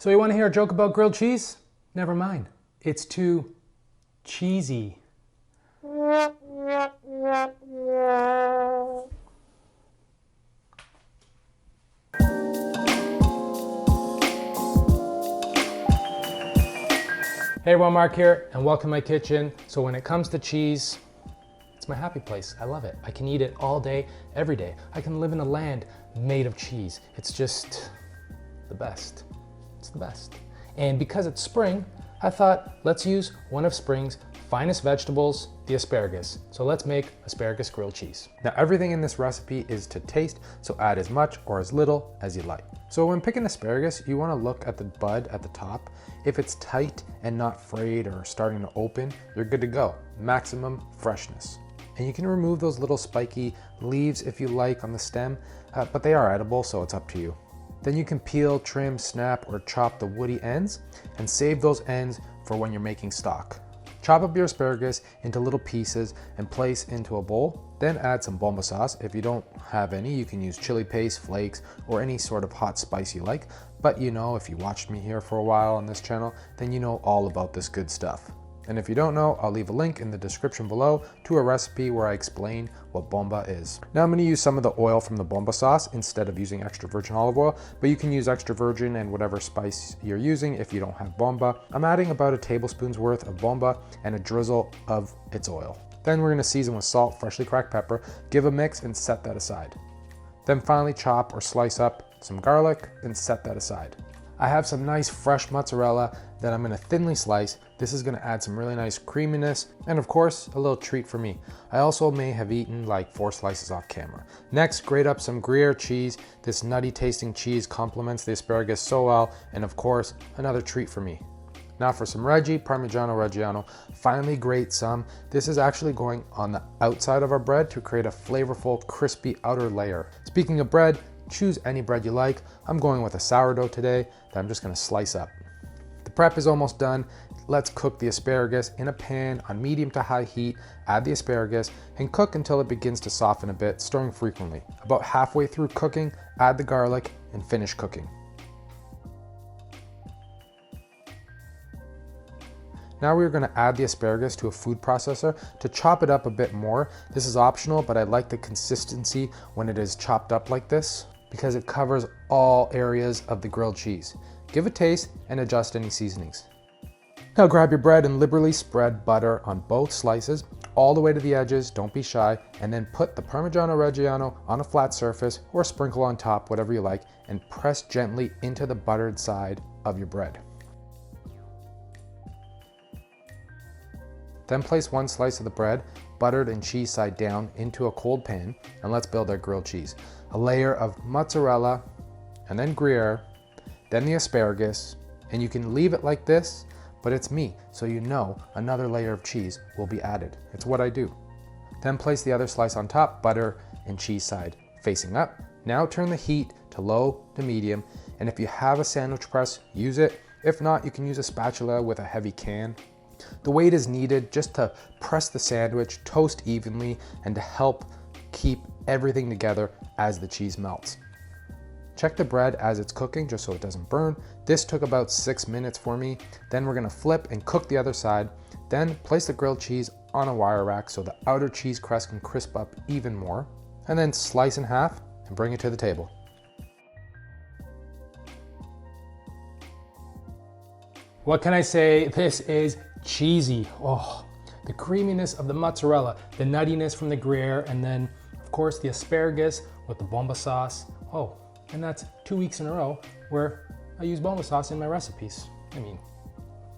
So you want to hear a joke about grilled cheese? Never mind. It's too cheesy. Hey everyone, Mark here, and welcome to my kitchen. So when it comes to cheese, it's my happy place. I love it. I can eat it all day, every day. I can live in a land made of cheese. It's just the best. It's the best. And because it's spring, I thought let's use one of spring's finest vegetables, the asparagus. So let's make asparagus grilled cheese. Now everything in this recipe is to taste, so add as much or as little as you like. So when picking asparagus, you want to look at the bud at the top. If it's tight and not frayed or starting to open, you're good to go. Maximum freshness. And you can remove those little spiky leaves if you like on the stem, but they are edible, so it's up to you. Then you can peel, trim, snap, or chop the woody ends and save those ends for when you're making stock. Chop up your asparagus into little pieces and place into a bowl. Then add some BOMBA sauce. If you don't have any, you can use chili paste, flakes, or any sort of hot spice you like. But you know, if you watched me here for a while on this channel, then you know all about this good stuff. And if you don't know, I'll leave a link in the description below to a recipe where I explain what BOMBA is. Now I'm going to use some of the oil from the BOMBA sauce instead of using extra virgin olive oil, but you can use extra virgin and whatever spice you're using if you don't have BOMBA. I'm adding about a tablespoon's worth of BOMBA and a drizzle of its oil. Then we're going to season with salt, freshly cracked pepper, give a mix and set that aside. Then finally chop or slice up some garlic and set that aside. I have some nice fresh mozzarella that I'm going to thinly slice. This is going to add some really nice creaminess and of course a little treat for me. I also may have eaten like 4 slices off camera. Next, grate up some gruyere cheese. This nutty tasting cheese complements the asparagus so well, and of course another treat for me. Now for some Reggie, Parmigiano-Reggiano, finally grate some. This is actually going on the outside of our bread to create a flavorful, crispy outer layer. Speaking of bread, choose any bread you like. I'm going with a sourdough today that I'm just gonna slice up. The prep is almost done. Let's cook the asparagus in a pan on medium to high heat. Add the asparagus and cook until it begins to soften a bit, stirring frequently. About halfway through cooking, add the garlic and finish cooking. Now we're going to add the asparagus to a food processor to chop it up a bit more. This is optional, but I like the consistency when it is chopped up like this because it covers all areas of the grilled cheese. Give a taste and adjust any seasonings. Now grab your bread and liberally spread butter on both slices all the way to the edges, don't be shy, and then put the Parmigiano-Reggiano on a flat surface or sprinkle on top, whatever you like, and press gently into the buttered side of your bread. Then place one slice of the bread, buttered and cheese side down, into a cold pan, and let's build our grilled cheese. A layer of mozzarella, and then gruyere, then the asparagus, and you can leave it like this, but it's me, so you know another layer of cheese will be added. It's what I do. Then place the other slice on top, butter and cheese side facing up. Now turn the heat to low to medium, and if you have a sandwich press, use it. If not, you can use a spatula with a heavy can. The weight is needed just to press the sandwich, toast evenly, and to help keep everything together as the cheese melts. Check the bread as it's cooking just so it doesn't burn. This took about 6 minutes for me. Then we're gonna flip and cook the other side. Then place the grilled cheese on a wire rack so the outer cheese crust can crisp up even more. And then slice in half and bring it to the table. What can I say? This is cheesy. Oh, the creaminess of the mozzarella, the nuttiness from the gruyere, and then of course the asparagus with the BOMBA sauce. Oh, and that's 2 weeks in a row where I use BOMBA sauce in my recipes. I mean,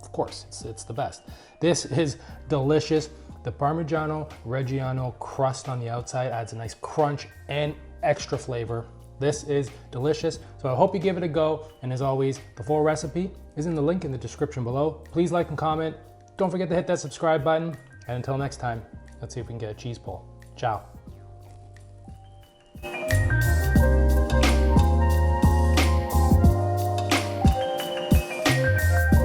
of course, it's the best. This is delicious. The Parmigiano-Reggiano crust on the outside adds a nice crunch and extra flavor. This is delicious, so I hope you give it a go. And as always, the full recipe is in the link in the description below. Please like and comment. Don't forget to hit that subscribe button. And until next time, let's see if we can get a cheese pull. Ciao.